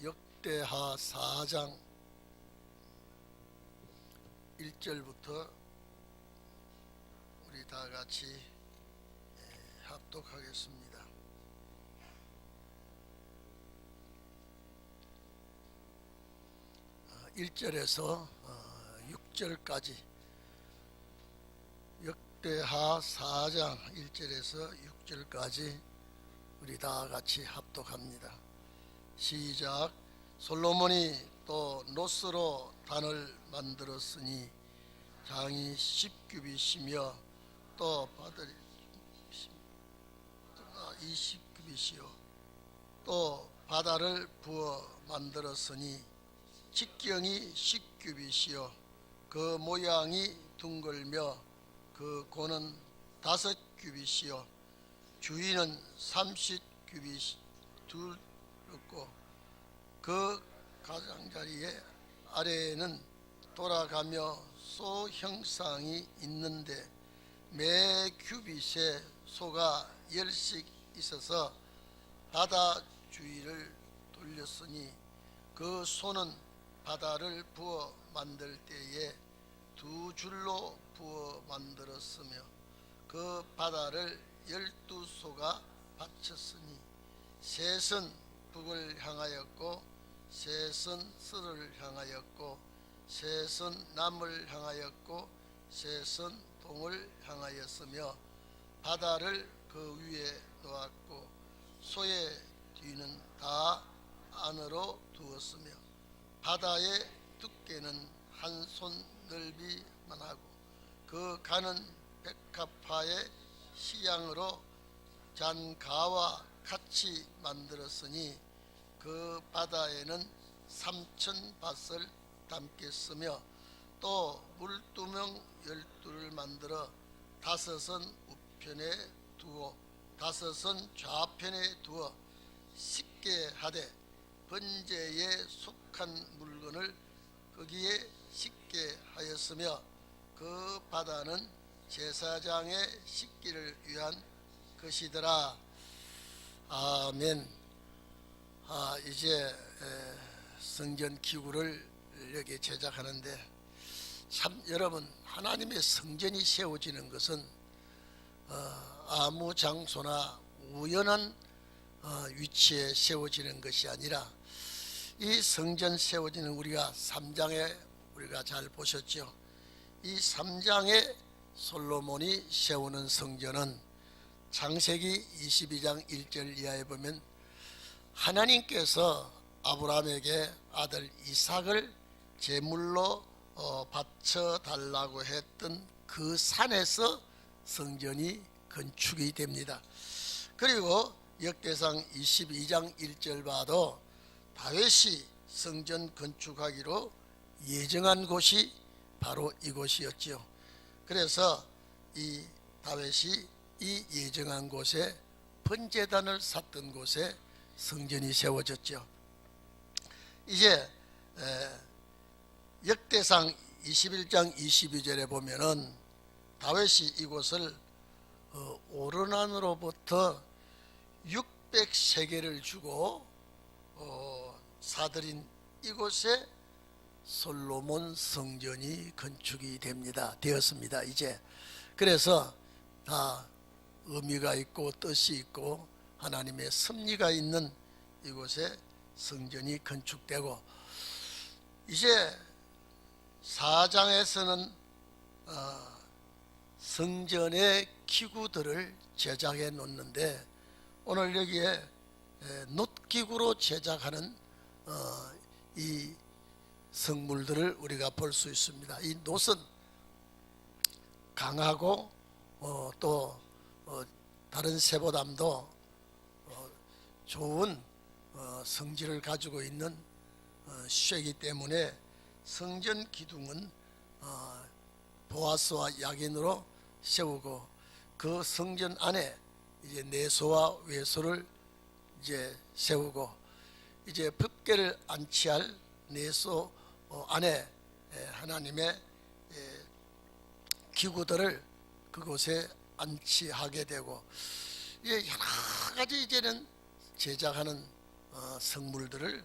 역대하 4장 1절부터 우리 다 같이 합독하겠습니다. 어, 1절에서 6절까지 역대하 4장 1절에서 6절까지 우리 다 같이 합독합니다. 시작. 솔로몬이 또 노스로 단을 만들었으니 장이 10규빗이며 또 바들이 20규빗이요 또 바다를 부어 만들었으니 직경이 10규빗이요 그 모양이 둥글며 그 고는 5규빗이요 주위는 30규빗이 둘렀고 그 가장자리에 아래에는 돌아가며 소 형상이 있는데 매 규빗에 소가 10씩 있어서 바다 주위를 돌렸으니 그 소는 바다를 부어 만들 때에 2줄로 부어 만들었으며 그 바다를 12소가 받쳤으니 셋은 북을 향하였고 셋은 서를 향하였고 셋은 남을 향하였고 셋은 동을 향하였으며 바다를 그 위에 놓았고 소의 뒤는 다 안으로 두었으며 바다의 두께는 한 손 넓이만 하고 그 가는 백합화의 시양으로 잔가와 같이 만들었으니 그 바다에는 3,000밭을 담겠으며 또 물두멍 12를 만들어 5은 우편에 두어 5은 좌편에 두어 씻게 하되 번제에 속한 물건을 거기에 씻게 하였으며 그 바다는 제사장의 씻기를 위한 것이더라. 아멘. 이제 성전 기구를 여기 제작하는데 참 여러분, 하나님의 성전이 세워지는 것은 아무 장소나 우연한 위치에 세워지는 것이 아니라 이 성전 세워지는 우리가 3장에 우리가 잘 보셨죠. 이 3장에 솔로몬이 세우는 성전은 창세기 22장 1절 이하에 보면 하나님께서 아브라함에게 아들 이삭을 제물로 바쳐달라고 했던 그 산에서 성전이 건축이 됩니다. 그리고 역대상 22장 1절 봐도 다윗이 성전 건축하기로 예정한 곳이 바로 이곳이었죠. 그래서 이 다윗이 이 예정한 곳에 번제단을 샀던 곳에 성전이 세워졌죠. 이제 역대상 21장 22절에 보면은 다윗이 이곳을 오르난으로부터 600세겔을 주고 사들인 이곳에 솔로몬 성전이 건축이 되었습니다. 이제 그래서 다 의미가 있고 뜻이 있고 하나님의 섭리가 있는 이곳에 성전이 건축되고, 이제 4장에서는 성전의 기구들을 제작해 놓는데 오늘 여기에 놋기구로 제작하는 이 성물들을 우리가 볼 수 있습니다. 이 놋은 강하고 또 다른 쇠보담도 좋은 성질을 가지고 있는 쇠이기 때문에 성전 기둥은 보아스와 약인으로 세우고 그 성전 안에 이제 내소와 외소를 이제 세우고 이제 법궤를 안치할 내소 안에 하나님의 기구들을 그곳에 안치하게 되고 이제 여러 가지 이제는 제작하는 성물들을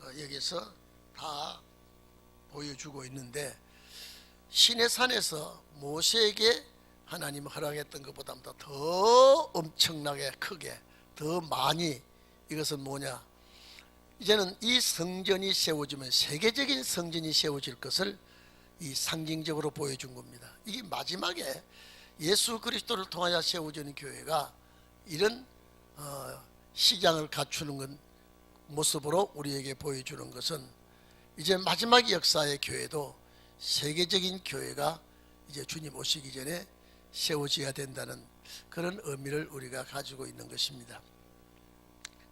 여기서 다 보여주고 있는데, 시내산에서 모세에게 하나님 허락했던 것보다 더 엄청나게 크게 더 많이, 이것은 뭐냐, 이제는 이 성전이 세워지면 세계적인 성전이 세워질 것을 이 상징적으로 보여준 겁니다. 이게 마지막에 예수 그리스도를 통하여 세워지는 교회가 이런 시장을 갖추는 건 모습으로 우리에게 보여주는 것은, 이제 마지막 역사의 교회도 세계적인 교회가 이제 주님 오시기 전에 세워져야 된다는 그런 의미를 우리가 가지고 있는 것입니다.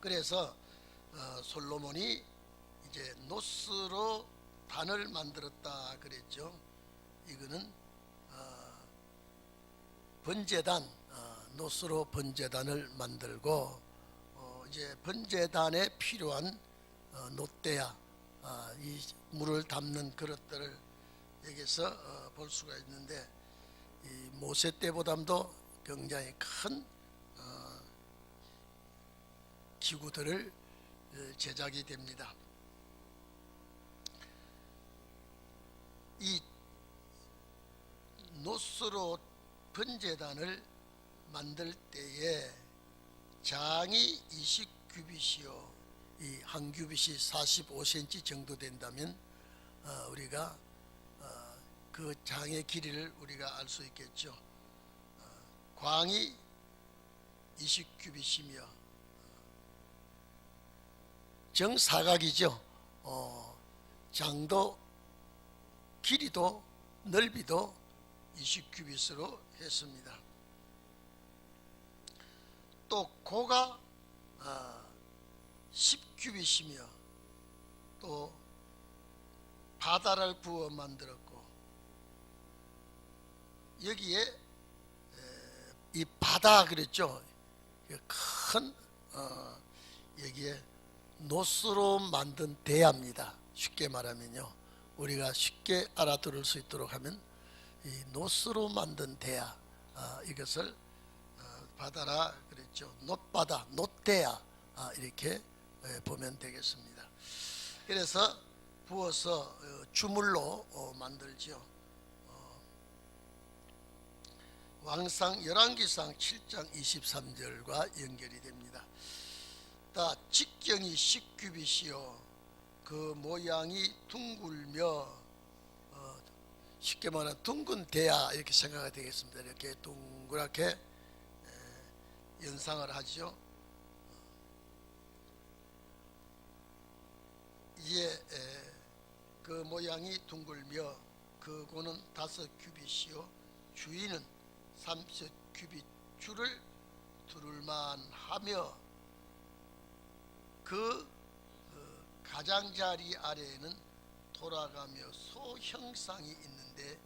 그래서 솔로몬이 이제 노스로 단을 만들었다 그랬죠. 이거는 번제단, 노스로 번제단을 만들고, 이제 번제단에 필요한 놋대야, 이 물을 담는 그릇들을 여기서 볼 수가 있는데, 이 모세 때보다도 굉장히 큰 기구들을 제작이 됩니다. 이 노스로 번제단을 만들 때에 장이 20규빗이요, 이 한 규빗이 45cm 정도 된다면 우리가 그 장의 길이를 우리가 알 수 있겠죠. 광이 20규빗이며 정사각이죠. 장도 길이도 넓이도 20규빗으로 했습니다. 또 고가 10규빗이며 또 바다를 부어 만들었고, 여기에 이 바다 그랬죠. 큰 여기에 노스로 만든 대야입니다. 쉽게 말하면요, 우리가 쉽게 알아들을 수 있도록 하면 이 노스로 만든 대야, 이것을 바다라 그랬죠. 놋바다, 놋대야, 이렇게 보면 되겠습니다. 그래서 부어서 주물로 만들죠. 왕상 열왕기상 7장 23절과 연결이 됩니다. 직경이 10규빗이요, 그 모양이 둥글며, 쉽게 말하면 둥근 대야 이렇게 생각이 되겠습니다. 이렇게 둥그랗게 연상을 하죠. 이에 그 모양이 둥글며 그 고는 5규빗이요 주위는 30규빗 줄을 두를만 하며, 그 가장자리 아래에는 돌아가며 소 형상이 있는데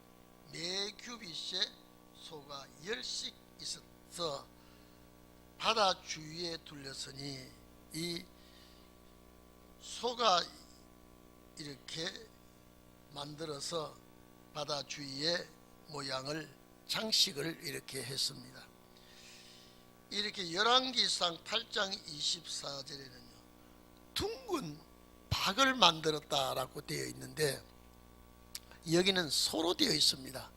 매 규빗에 소가 10씩 있어서 바다 주위에 둘렸으니, 이 소가 이렇게 만들어서 바다 주위에 모양을, 장식을 이렇게 했습니다. 이렇게 열왕기상 8장 24절에는요 둥근 박을 만들었다라고 되어 있는데, 여기는 소로 되어 있습니다.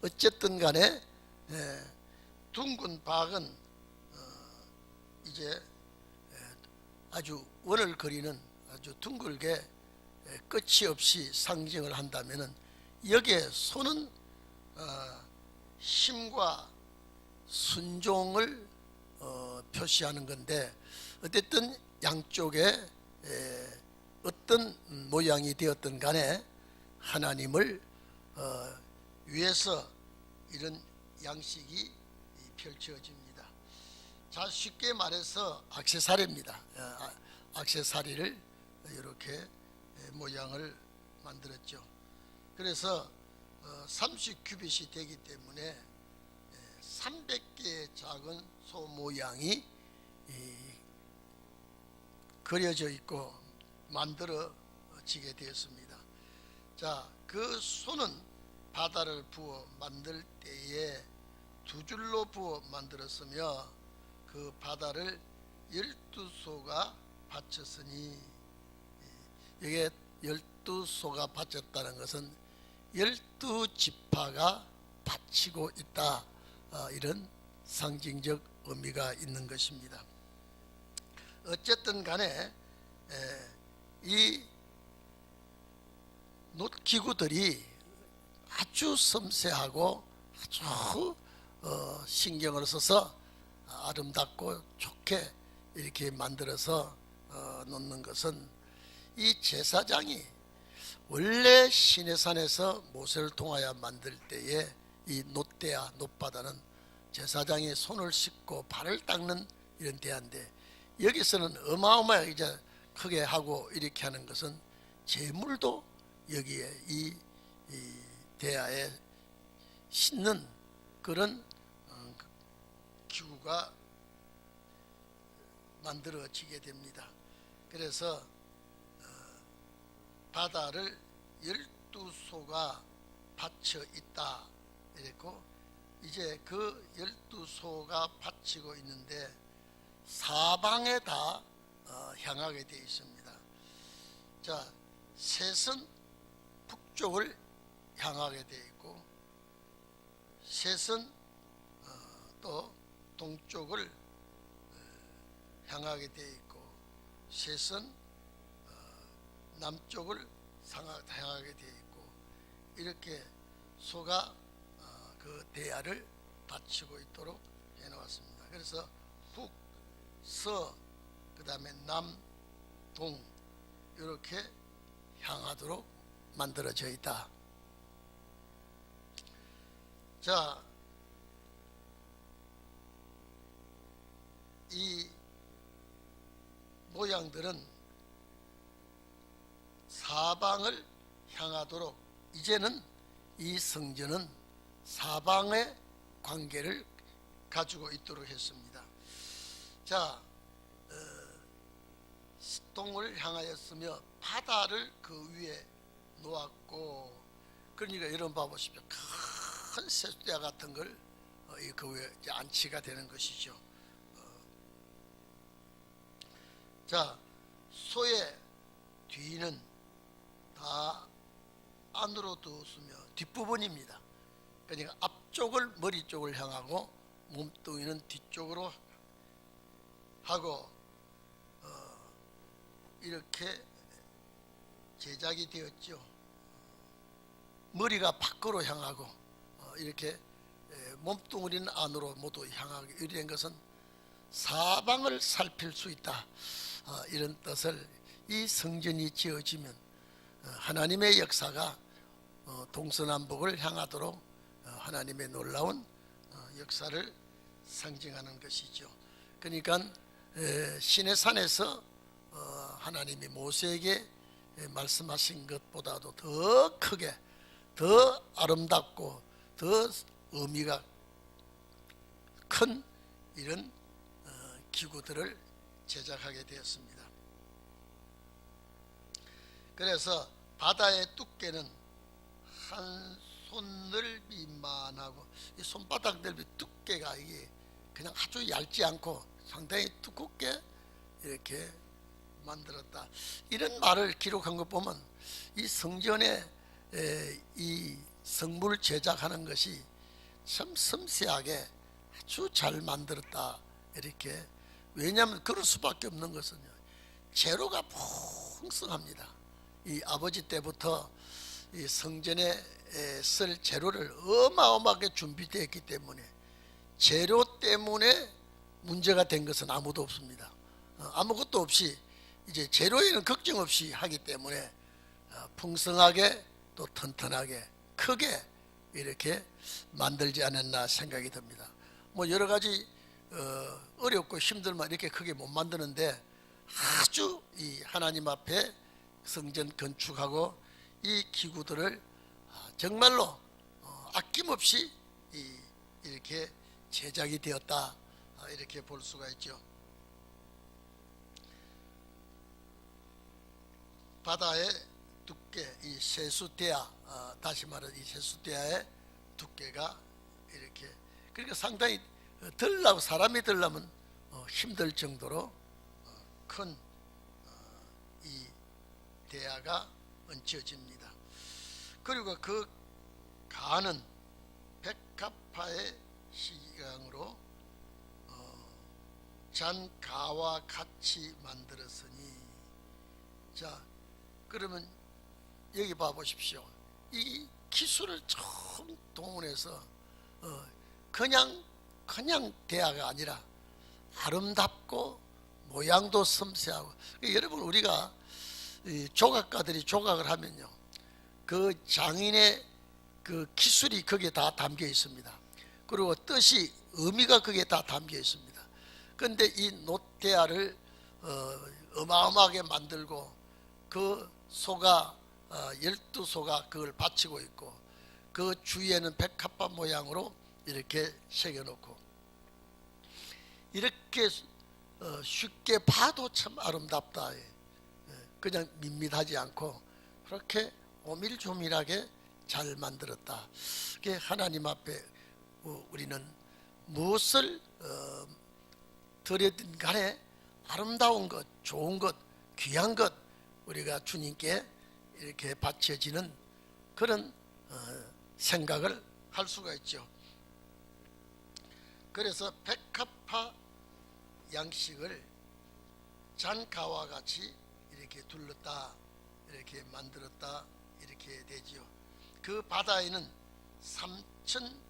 어쨌든 간에 둥근 박은 이제 아주 원을 그리는 아주 둥글게 끝이 없이 상징을 한다면은, 여기에 소는 힘과 순종을 표시하는 건데, 어쨌든 양쪽에 어떤 모양이 되었든 간에 하나님을 위해서 이런 양식이 펼쳐집니다. 자, 쉽게 말해서 액세서리입니다. 액세서리를 이렇게 모양을 만들었죠. 그래서 30규빗이 되기 때문에 300개의 작은 소 모양이 그려져 있고 만들어지게 되었습니다. 자, 그 소는 바다를 부어 만들 때에 2줄로 부어 만들었으며, 그 바다를 12소가 받쳤으니, 이게 12소가 바쳤다는 것은 12지파가 바치고 있다, 이런 상징적 의미가 있는 것입니다. 어쨌든 간에 이 놋기구들이 아주 섬세하고 아주 신경을 써서 아름답고 좋게 이렇게 만들어서 놓는 것은 이 제사장이 원래 시내산에서 모세를 통하여 만들 때에 이 놋대야, 놋바다는 제사장이 손을 씻고 발을 닦는 이런 대야인데, 여기서는 어마어마하게 이제 크게 하고 이렇게 하는 것은 재물도 여기에 이 대야에 싣는 그런 기구가 만들어지게 됩니다. 그래서 바다를 12소가 받쳐 있다 이랬고, 이제 그 12소가 받치고 있는데 사방에 다 향하게 되어 있습니다. 자, 셋은 북쪽을 향하게 되어 있고, 셋은 또 동쪽을 향하게 되어 있고, 셋은 남쪽을 향하게 되어 있고, 이렇게 소가 그 대야를 받치고 있도록 해놓았습니다. 그래서 북, 서, 그 다음에 남, 동 이렇게 향하도록 만들어져 있다. 자, 이 모양들은 사방을 향하도록, 이제는 이 성전은 사방의 관계를 가지고 있도록 했습니다. 자, 동을 향하였으며 바다를 그 위에 놓았고, 그러니까 여러분 봐보십시오. 큰 세숫대야 같은 걸 그 위에 안치가 되는 것이죠. 자, 소의 뒤는 다 안으로 두었으며 뒷부분입니다. 그러니까 앞쪽을 머리 쪽을 향하고 몸뚱이는 뒤쪽으로 하고 이렇게 제작이 되었죠. 머리가 밖으로 향하고 이렇게 몸뚱이는 안으로 모두 향하게 이렇게 된 것은 사방을 살필 수 있다, 이런 뜻을, 이 성전이 지어지면 하나님의 역사가 동서남북을 향하도록 하나님의 놀라운 역사를 상징하는 것이죠. 그러니까 시내산에서 하나님이 모세에게 말씀하신 것보다도 더 크게, 더 아름답고 더 의미가 큰 이런 기구들을 제작하게 되었습니다. 그래서 바다의 두께는 한 손넓이만 하고, 이 손바닥 넓이 두께가 이게 그냥 아주 얇지 않고 상당히 두껍게 이렇게 만들었다, 이런 말을 기록한 것 보면 이 성전에 이 성물 제작하는 것이 참 섬세하게 아주 잘 만들었다, 이렇게. 왜냐하면 그럴 수밖에 없는 것은요, 재료가 풍성합니다. 이 아버지 때부터 이 성전에 쓸 재료를 어마어마하게 준비되었기 때문에 재료 때문에 문제가 된 것은 아무도 없습니다. 아무것도 없이 이제 재료에는 걱정 없이 하기 때문에 풍성하게 또 튼튼하게 크게 이렇게 만들지 않았나 생각이 듭니다. 뭐 여러 가지 어렵고 힘들면 이렇게 크게 못 만드는데, 아주 이 하나님 앞에 성전 건축하고 이 기구들을 정말로 아낌없이 이렇게 제작이 되었다, 이렇게 볼 수가 있죠. 바다의 두께, 이 세숫대야, 다시 말해 이 세숫대야의 두께가 이렇게, 그러니까 상당히 들라고, 사람이 들려면 힘들 정도로 큰 이 대야가 얹혀집니다. 그리고 그 가는 백합화의 시강으로 잔가와 같이 만들었으니. 자, 그러면 여기 봐 보십시오. 이 기술을 처음 동원해서 그냥 대야가 아니라 아름답고 모양도 섬세하고. 여러분, 우리가 조각가들이 조각을 하면요, 그 장인의 그 기술이 거기에 다 담겨 있습니다. 그리고 뜻이, 의미가 거기에 다 담겨 있습니다. 그런데 이 노대야를 어마어마하게 만들고 그 소가 12소가 그걸 받치고 있고, 그 주위에는 백합화 모양으로 이렇게 새겨놓고, 이렇게 쉽게 봐도 참 아름답다. 그냥 밋밋하지 않고 그렇게 오밀조밀하게 잘 만들었다. 하나님 앞에 우리는 무엇을 드려든 간에 아름다운 것, 좋은 것, 귀한 것, 우리가 주님께 이렇게 바쳐지는 그런 생각을 할 수가 있죠. 그래서 백합화 양식을 잔가와 같이 이렇게 둘렀다, 이렇게 만들었다, 이렇게 되지요. 그 바다에는 3,000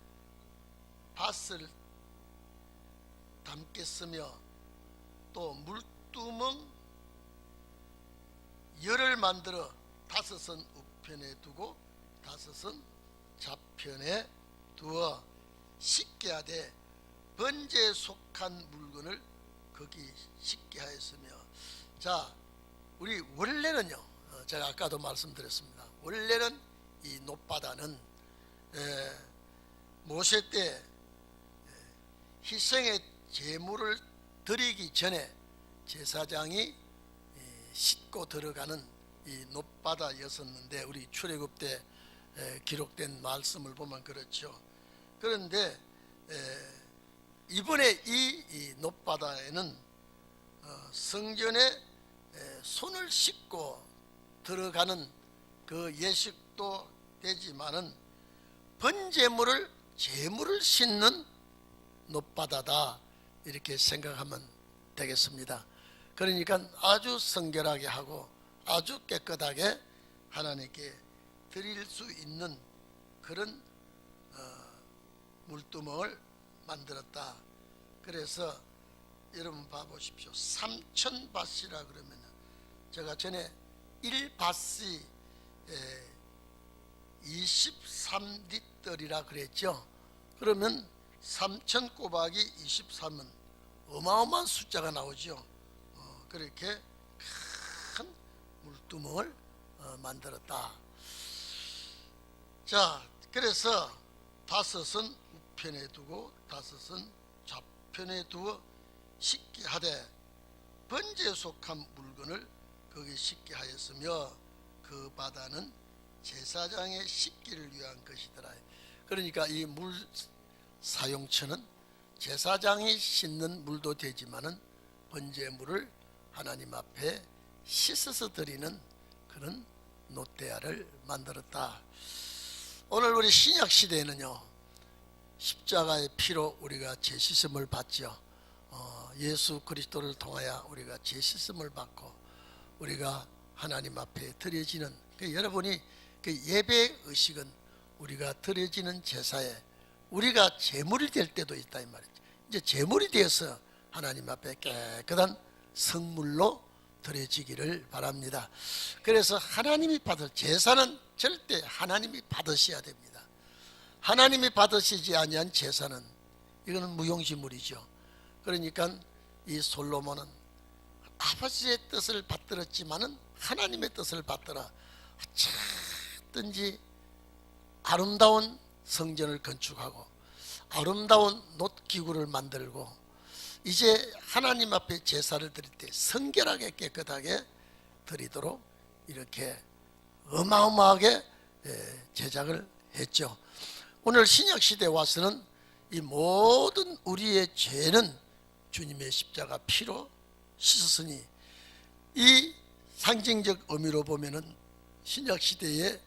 밭을 담겠으며 또 물두멍 열을 만들어 5은 우편에 두고 5은 좌편에 두어 씻게 하되 번제에 속한 물건을 거기 씻게 하였으며. 자, 우리 원래는요, 제가 아까도 말씀드렸습니다. 원래는 이 놋바다는 모세 때 희생의 제물을 드리기 전에 제사장이 씻고 들어가는 이 놋바다였었는데, 우리 출애굽 때 기록된 말씀을 보면 그렇죠. 그런데 이번에 이 놋바다에는 성전에 손을 씻고 들어가는 그 예식도 되지만은 번제물을, 제물을 씻는 놋바다다, 이렇게 생각하면 되겠습니다. 그러니까 아주 성결하게 하고 아주 깨끗하게 하나님께 드릴 수 있는 그런 물두멍을 만들었다. 그래서 여러분 봐보십시오. 3,000 밭이라 그러면, 제가 전에 1밭이 23리터이라 그랬죠. 그러면 3,000 곱하기 23은 어마어마한 숫자가 나오죠. 그렇게 큰 물두멍을 만들었다. 자, 그래서 5은 우편에 두고 5은 좌편에 두어 씻게 하되 번제에 속한 물건을 거기 씻게 하였으며 그 바다는 제사장의 씻기를 위한 것이더라. 그러니까 이 물 사용처는 제사장이 씻는 물도 되지만은 번제물을 하나님 앞에 씻어서 드리는 그런 놋대야를 만들었다. 오늘 우리 신약 시대에는요, 십자가의 피로 우리가 죄씻음을 받죠. 예수 그리스도를 통하여 우리가 죄씻음을 받고 우리가 하나님 앞에 드려지는, 여러분이 그 예배 의식은 우리가 드려지는 제사에 우리가 제물이 될 때도 있다, 이 말이죠. 이제 제물이 되어서 하나님 앞에 깨끗한 성물로 드려지기를 바랍니다. 그래서 하나님이 받을 제사는 절대 하나님이 받으셔야 됩니다. 하나님이 받으시지 아니한 제사는 이거는 무용지물이죠. 그러니까 이 솔로몬은 아버지의 뜻을 받들었지만은 하나님의 뜻을 받들어 어쨌든지 아름다운 성전을 건축하고 아름다운 놋기구를 만들고 이제 하나님 앞에 제사를 드릴 때 성결하게 깨끗하게 드리도록 이렇게 어마어마하게 제작을 했죠. 오늘 신약시대에 와서는 이 모든 우리의 죄는 주님의 십자가 피로 씻었으니 이 상징적 의미로 보면은 신약 시대에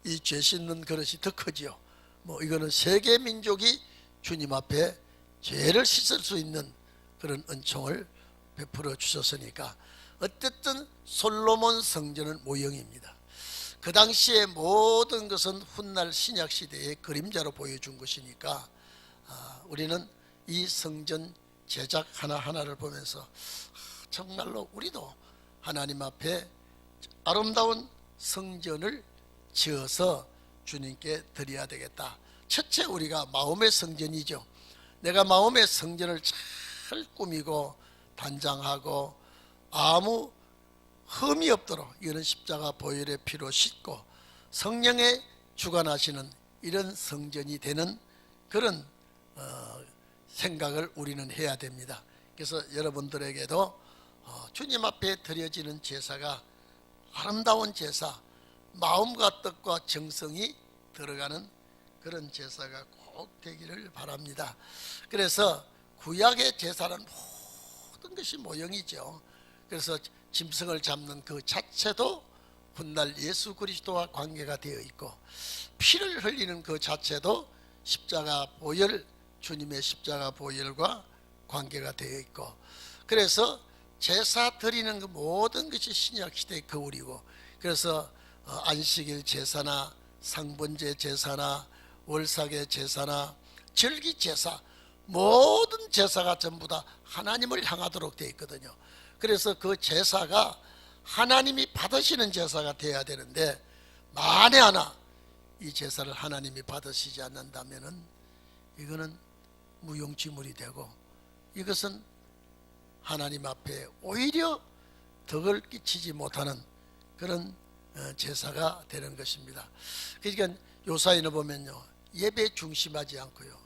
이 죄 씻는 그릇이 더 크지요. 뭐 이거는 세계 민족이 주님 앞에 죄를 씻을 수 있는 그런 은총을 베풀어 주셨으니까 어쨌든 솔로몬 성전은 모형입니다. 그 당시의 모든 것은 훗날 신약 시대의 그림자로 보여준 것이니까 우리는 이 성전 제작 하나하나를 보면서 정말로 우리도 하나님 앞에 아름다운 성전을 지어서 주님께 드려야 되겠다. 첫째, 우리가 마음의 성전이죠. 내가 마음의 성전을 잘 꾸미고 단장하고 아무 흠이 없도록, 이거는 십자가 보혈의 피로 씻고 성령의 주관하시는 이런 성전이 되는 그런 생각을 우리는 해야 됩니다. 그래서 여러분들에게도 주님 앞에 드려지는 제사가 아름다운 제사, 마음과 뜻과 정성이 들어가는 그런 제사가 꼭 되기를 바랍니다. 그래서 구약의 제사는 모든 것이 모형이죠. 그래서 짐승을 잡는 그 자체도 훗날 예수 그리스도와 관계가 되어 있고, 피를 흘리는 그 자체도 십자가 보혈, 주님의 십자가 보혈과 관계가 되어 있고, 그래서 제사 드리는 그 모든 것이 신약 시대의 거울이고, 그래서 안식일 제사나 상번제 제사나 월삭의 제사나 절기 제사, 모든 제사가 전부 다 하나님을 향하도록 되어 있거든요. 그래서 그 제사가 하나님이 받으시는 제사가 되어야 되는데, 만에 하나 이 제사를 하나님이 받으시지 않는다면은 이거는 무용지물이 되고, 이것은 하나님 앞에 오히려 덕을 끼치지 못하는 그런 제사가 되는 것입니다. 그러니까 요사이는 보면요, 예배 중심하지 않고요,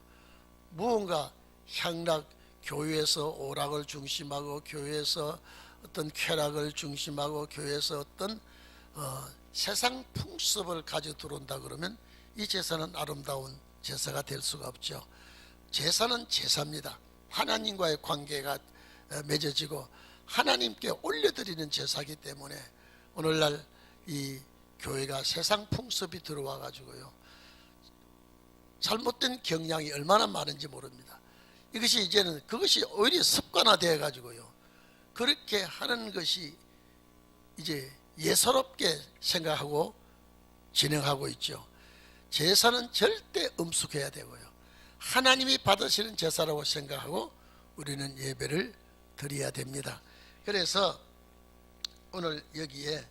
무언가 향락, 교회에서 오락을 중심하고 교회에서 어떤 쾌락을 중심하고 교회에서 어떤 세상 풍습을 가져 들어온다 그러면 이 제사는 아름다운 제사가 될 수가 없죠. 제사는 제사입니다. 하나님과의 관계가 맺어지고 하나님께 올려드리는 제사이기 때문에 오늘날 이 교회가 세상 풍습이 들어와 가지고요, 잘못된 경향이 얼마나 많은지 모릅니다. 이것이 이제는 그것이 오히려 습관화되어 가지고요, 그렇게 하는 것이 이제 예사롭게 생각하고 진행하고 있죠. 제사는 절대 엄숙해야 되고요, 하나님이 받으시는 제사라고 생각하고 우리는 예배를 드려야 됩니다. 그래서 오늘 여기에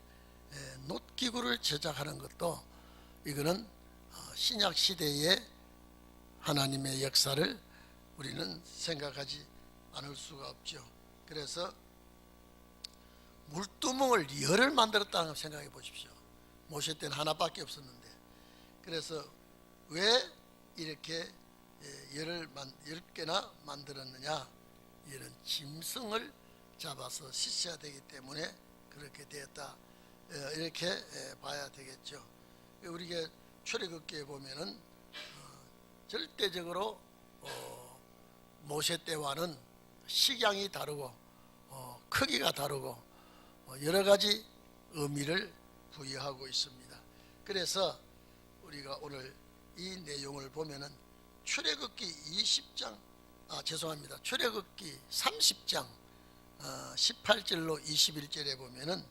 놋기구를 제작하는 것도, 이거는 신약 시대의 하나님의 역사를 우리는 생각하지 않을 수가 없죠. 그래서 물두멍을 열을 만들었다는 걸 생각해 보십시오. 모세 때는 하나밖에 없었는데, 그래서 왜 이렇게 열을 10개나 만들었느냐, 이런 짐승을 잡아서 씻어야 되기 때문에 그렇게 되었다, 이렇게 봐야 되겠죠. 우리가 출애굽기에 보면은 절대적으로 모세 때와는 식양이 다르고 크기가 다르고 여러 가지 의미를 부여하고 있습니다. 그래서 우리가 오늘 이 내용을 보면은 출애굽기 20장, 출애굽기 30장 18절로 21절에 보면은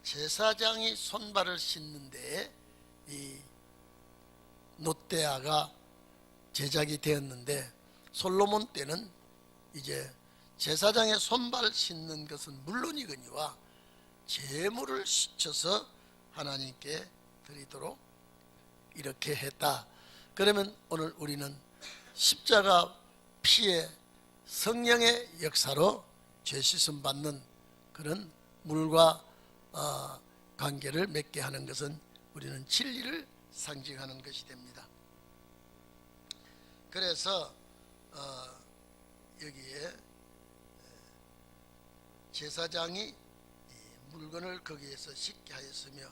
제사장이 손발을 씻는 데에 이 놋대야가 제작이 되었는데, 솔로몬 때는 이제 제사장의 손발 씻는 것은 물론이거니와 제물을 씻어서 하나님께 드리도록 이렇게 했다. 그러면 오늘 우리는 십자가 피의 성령의 역사로 죄 씻음 받는 그런 물과 관계를 맺게 하는 것은 우리는 진리를 상징하는 것이 됩니다. 그래서 여기에 제사장이 물건을 거기에서 씻게 하였으며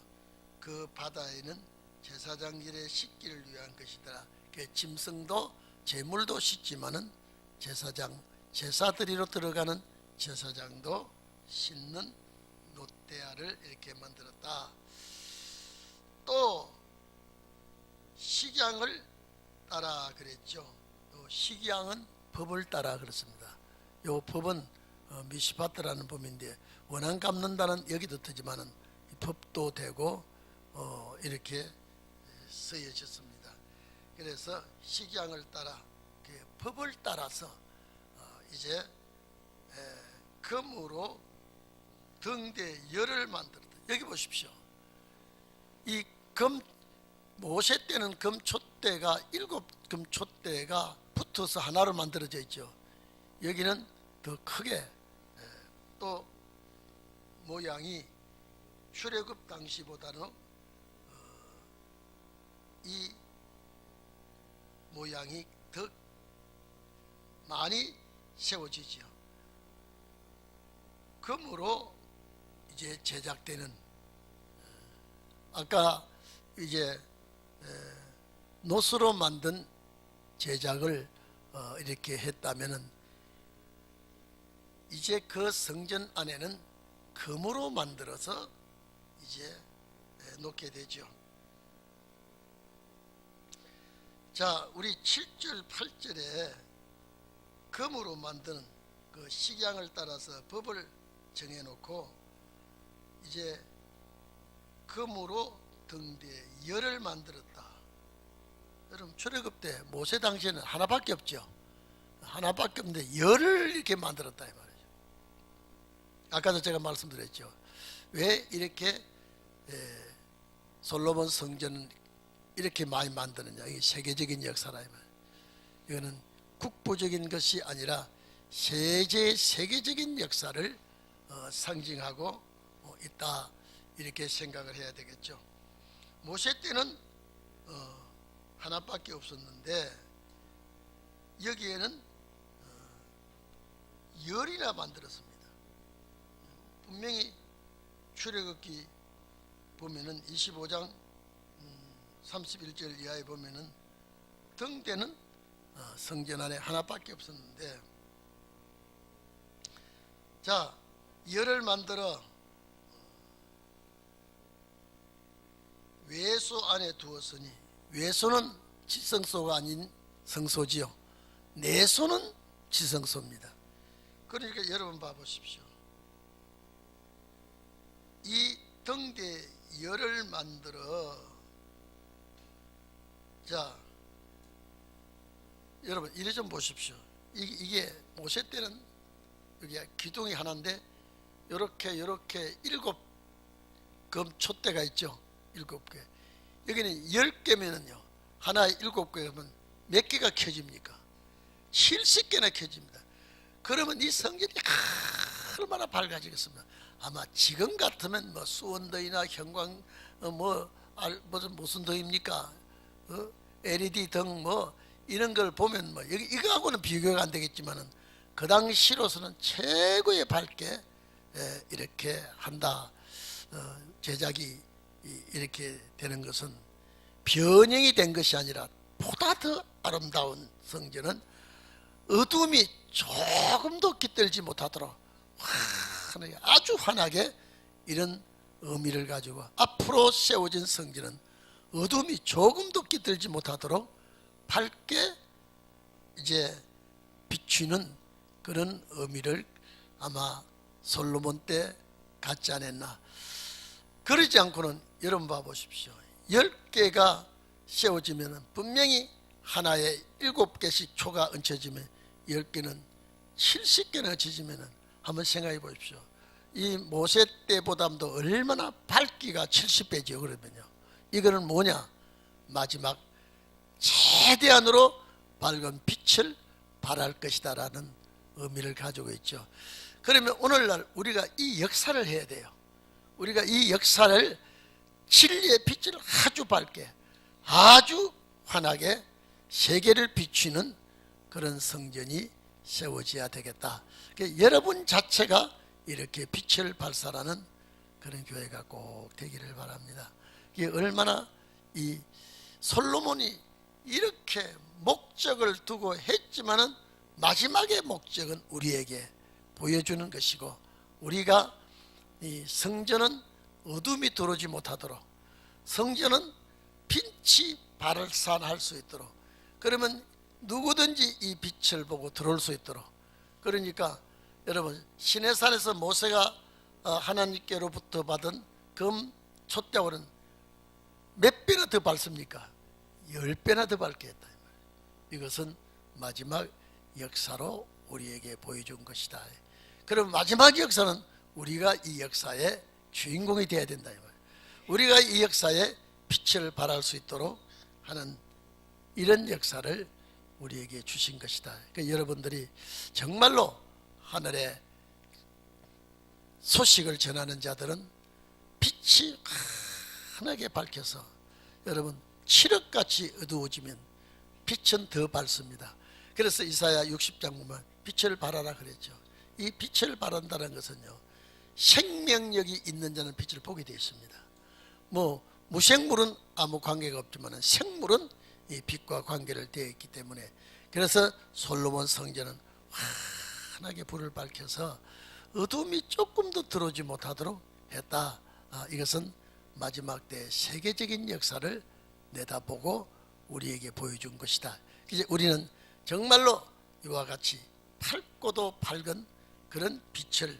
그 바다에는 제사장길에 씻기를 위한 것이더라. 그 짐승도 제물도 씻지만은 제사장, 제사드리러 들어가는 제사장도 씻는 노대야를 이렇게 만들었다. 또 식양을 따라 그랬죠. 또 식양은 법을 따라 그렇습니다. 요 법은 미시파트라는 법인데 원한 갚는다는 여기도 뜨지만은 법도 되고 이렇게 쓰여졌습니다. 그래서 식양을 따라 법을 따라서 이제 금으로 등대 열을 만들었다. 여기 보십시오. 이 금 모세 때는 금촛대가 7금촛대가 붙어서 하나로 만들어져 있죠. 여기는 더 크게 또 모양이 출애굽 당시보다는 이 모양이 더 많이 세워지죠. 금으로 이제 제작되는 아까 이제 노스로 만든 제작을 이렇게 했다면은 이제 그 성전 안에는 금으로 만들어서 이제 놓게 되죠. 자, 우리 7절 8절에 금으로 만든 그 식양을 따라서 법을 정해놓고 이제 금으로 등대 열을 만들었다. 여러분 출애굽 때 모세 당시에는 하나밖에 없죠. 하나밖에 없는데 열을 이렇게 만들었다 이 말이죠. 아까도 제가 말씀드렸죠. 왜 이렇게 솔로몬 성전은 이렇게 많이 만드느냐. 이게 세계적인 역사라 이 말이에요. 이거는 국부적인 것이 아니라 세계적인 역사를 상징하고 있다 이렇게 생각을 해야 되겠죠. 모세 때는 하나밖에 없었는데 여기에는 열이나 만들었습니다. 분명히 출애굽기 보면은 25장 31절 이하에 보면은 등대는 성전 안에 하나밖에 없었는데 자 열을 만들어 외소 안에 두었으니 외소는 지성소가 아닌 성소지요. 내소는 지성소입니다. 그러니까 여러분 봐보십시오. 이 등대 열을 만들어 자 여러분 이래 좀 보십시오. 이게 모세 때는 여기 기둥이 하나인데 요렇게 7금 촛대가 있죠. 7개. 여기는 10개면은요. 하나에 7개면 몇 개가 켜집니까? 70개나 켜집니다. 그러면 이 성전이 얼마나 밝아지겠습니까? 아마 지금 같으면 뭐 수원더이나 형광 무슨 더입니까? LED 등 뭐 이런 걸 보면 뭐 이거하고는 비교가 안 되겠지만은 그 당시로서는 최고의 밝게 이렇게 한다. 제작이 이렇게 되는 것은 변형이 된 것이 아니라 보다 더 아름다운 성전은 어둠이 조금도 깃들지 못하도록 환하게, 아주 환하게 이런 의미를 가지고 앞으로 세워진 성전은 어둠이 조금도 깃들지 못하도록 밝게 이제 비추는 그런 의미를 아마 솔로몬 때 갖지 않았나. 그러지 않고는 여러분 봐보십시오. 10개가 세워지면 분명히 하나에 7개씩 초가 얹혀지면 10개는 70개나 얹혀지면 한번 생각해 보십시오. 이 모세 때보다도 얼마나 밝기가 70배죠. 그러면요. 이거는 뭐냐? 마지막 최대한으로 밝은 빛을 발할 것이다 라는 의미를 가지고 있죠. 그러면 오늘날 우리가 이 역사를 해야 돼요. 우리가 이 역사를 진리의 빛을 아주 밝게 아주 환하게 세계를 비추는 그런 성전이 세워져야 되겠다. 여러분 자체가 이렇게 빛을 발산하는 그런 교회가 꼭 되기를 바랍니다. 이게 얼마나 이 솔로몬이 이렇게 목적을 두고 했지만은 마지막의 목적은 우리에게 보여주는 것이고 우리가 이 성전은 어둠이 들어오지 못하도록, 성전은 빛이 발산할 수 있도록, 그러면 누구든지 이 빛을 보고 들어올 수 있도록. 그러니까 여러분, 시내산에서 모세가 하나님께로부터 받은 금 촛대오는 몇 배나 더 밝습니까? 10배나 더 밝게 했다. 이것은 마지막 역사로 우리에게 보여준 것이다. 그럼 마지막 역사는 우리가 이 역사의 주인공이 되어야 된다. 우리가 이 역사에 빛을 발할 수 있도록 하는 이런 역사를 우리에게 주신 것이다. 그러니까 여러분들이 정말로 하늘의 소식을 전하는 자들은 빛이 환하게 밝혀서, 여러분, 칠흑같이 어두워지면 빛은 더 밝습니다. 그래서 이사야 60장 보면 빛을 발하라 그랬죠. 이 빛을 발한다는 것은요, 생명력이 있는 자는 빛을 보게 되어 있습니다. 무생물은 아무 관계가 없지만 생물은 이 빛과 관계를 되어 있기 때문에, 그래서 솔로몬 성전은 환하게 불을 밝혀서 어둠이 조금도 들어오지 못하도록 했다. 이것은 마지막 때 세계적인 역사를 내다보고 우리에게 보여준 것이다. 이제 우리는 정말로 이와 같이 밝고도 밝은 그런 빛을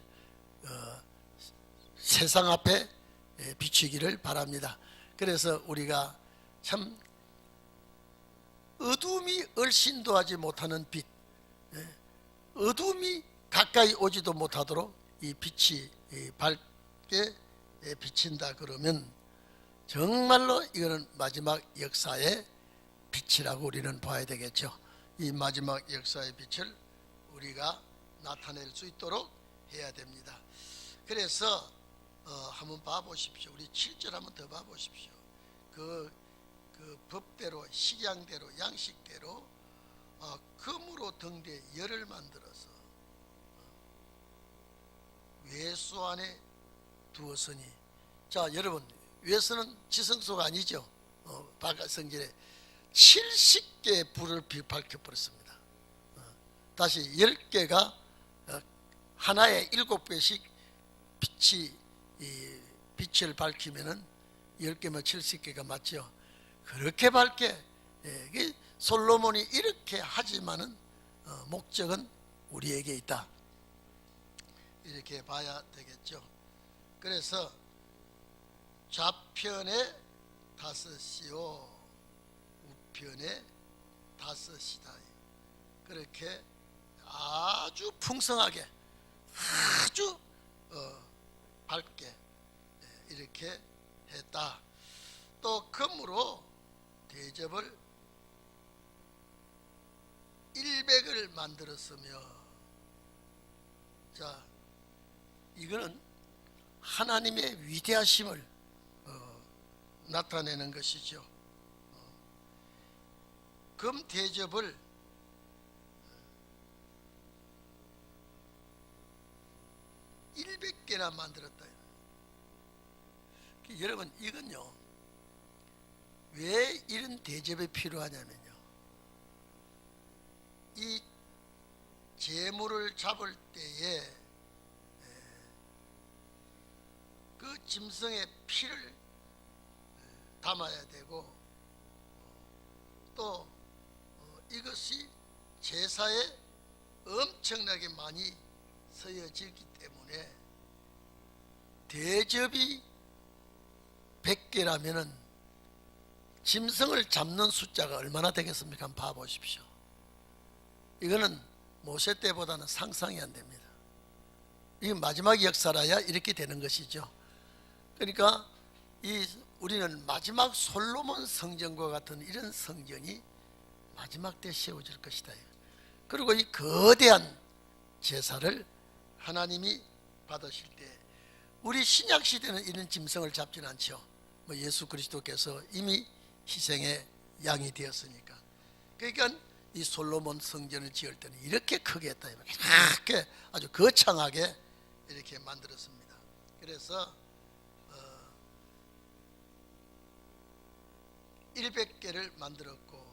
세상 앞에 비추기를 바랍니다. 그래서 우리가 참 어둠이 얼씬도 하지 못하는 빛, 어둠이 가까이 오지도 못하도록 이 빛이 밝게 비친다 그러면 정말로 이거는 마지막 역사의 빛이라고 우리는 봐야 되겠죠. 이 마지막 역사의 빛을 우리가 나타낼 수 있도록 해야 됩니다. 그래서 한번 봐보십시오. 우리 7절 한번 더 봐보십시오. 그 법대로, 식양대로, 양식대로 금으로 등대 열을 만들어서 외수 안에 두었으니. 자, 여러분, 외수는 지성소가 아니죠. 바깥 성전에 70개의 불을 밝혀버렸습니다. 다시 10개가 하나에 7배씩 빛을 밝히면은 10개면 70개가 맞죠. 그렇게 밝게, 솔로몬이 이렇게 하지만은 목적은 우리에게 있다. 이렇게 봐야 되겠죠. 그래서 좌편에 5이요 우편에 5이다. 그렇게 아주 풍성하게, 아주 밝게 이렇게 했다. 또 금으로 대접을 100을 만들었으며, 자, 이거는 하나님의 위대하심을 나타내는 것이죠. 금 대접을 100개나 만들었다. 여러분, 이건요, 왜 이런 대접이 필요하냐면요, 이 재물을 잡을 때에 그 짐승의 피를 담아야 되고, 또 이것이 제사에 엄청나게 많이 쓰여지기 때문에 대접이 100개라면은 짐승을 잡는 숫자가 얼마나 되겠습니까? 한번 봐보십시오. 이거는 모세 때보다는 상상이 안 됩니다. 이 마지막 역사라야 이렇게 되는 것이죠. 그러니까 우리는 마지막 솔로몬 성전과 같은 이런 성전이 마지막 때 세워질 것이다. 그리고 이 거대한 제사를 하나님이 받으실 때, 우리 신약 시대는 이런 짐승을 잡지는 않죠. 예수 그리스도께서 이미 희생의 양이 되었으니까. 그러니까 이 솔로몬 성전을 지을 때는 이렇게 크게 했다. 이렇게 아주 거창하게 이렇게 만들었습니다. 그래서 100개를 만들었고,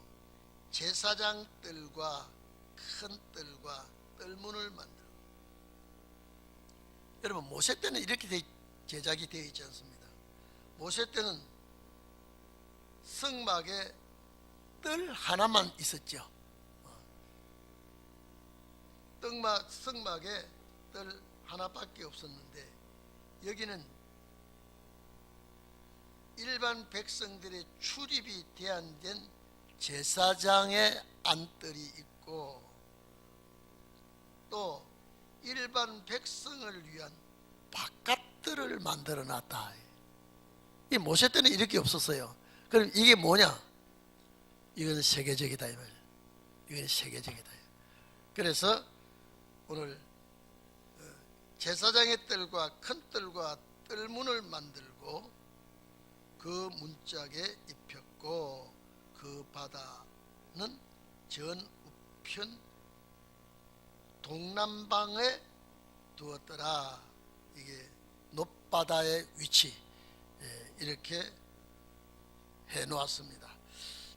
제사장 뜰과 큰 뜰과 뜰문을 만들고. 여러분, 모세 때는 이렇게 제작이 되어 있지 않습니다. 모세 때는 성막에 뜰 하나만 있었죠. 성막에 뜰 하나밖에 없었는데 여기는 일반 백성들의 출입이 제한된 제사장의 안뜰이 있고 또 일반 백성을 위한 바깥뜰을 만들어 놨다. 이 모세 때는 이렇게 없었어요. 그럼 이게 뭐냐? 이건 세계적이다 이 말이에요. 이건 세계적이다. 그래서 오늘 제사장의 뜰과 큰 뜰과 뜰문을 만들고 그 문짝에 입혔고 그 바다는 전 우편 동남방에 두었더라. 이게 높바다의 위치 이렇게 해 놓았습니다.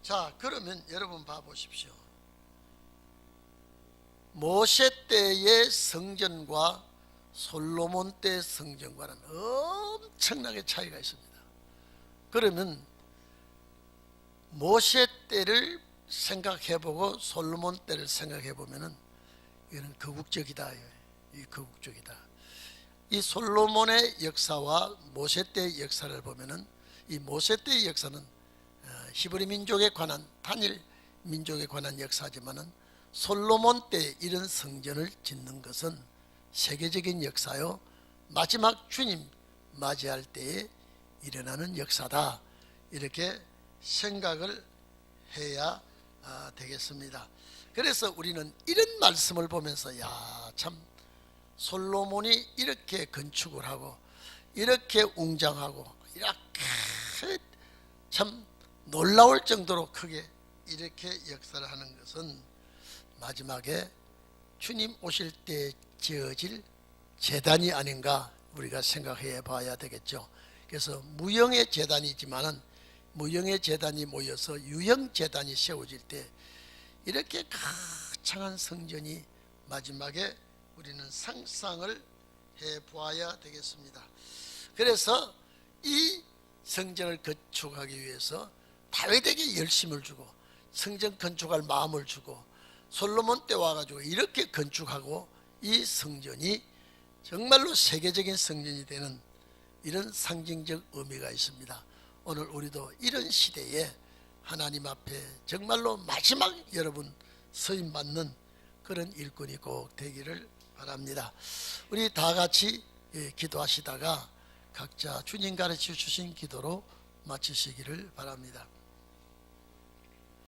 자, 그러면 여러분 봐보십시오. 모세 때의 성전과 솔로몬 때의 성전과는 엄청나게 차이가 있습니다. 그러면 모세 때를 생각해보고 솔로몬 때를 생각해보면은 이거는 거국적이다. 이 거국적이다. 이 솔로몬의 역사와 모세 때의 역사를 보면은 이 모세 때의 역사는 히브리 민족에 관한 단일 민족에 관한 역사지만은 솔로몬 때 이런 성전을 짓는 것은 세계적인 역사요 마지막 주님 맞이할 때에 일어나는 역사다. 이렇게 생각을 해야 되겠습니다. 그래서 우리는 이런 말씀을 보면서 야, 참 솔로몬이 이렇게 건축을 하고 이렇게 웅장하고 이렇게 참 놀라울 정도로 크게 이렇게 역사를 하는 것은 마지막에 주님 오실 때 지어질 제단이 아닌가 우리가 생각해 봐야 되겠죠. 그래서 무형의 제단이지만은 무형의 제단이 모여서 유형 제단이 세워질 때 이렇게 거창한 성전이 마지막에 우리는 상상을 해 보아야 되겠습니다. 그래서 이 성전을 건축하기 위해서 다윗에게 열심을 주고 성전 건축할 마음을 주고 솔로몬 때 와가지고 이렇게 건축하고 이 성전이 정말로 세계적인 성전이 되는 이런 상징적 의미가 있습니다. 오늘 우리도 이런 시대에 하나님 앞에 정말로 마지막 여러분 서임 받는 그런 일꾼이 꼭 되기를 바랍니다. 우리 다 같이 기도하시다가 각자 주님 가르쳐 주신 기도로 마치시기를 바랍니다.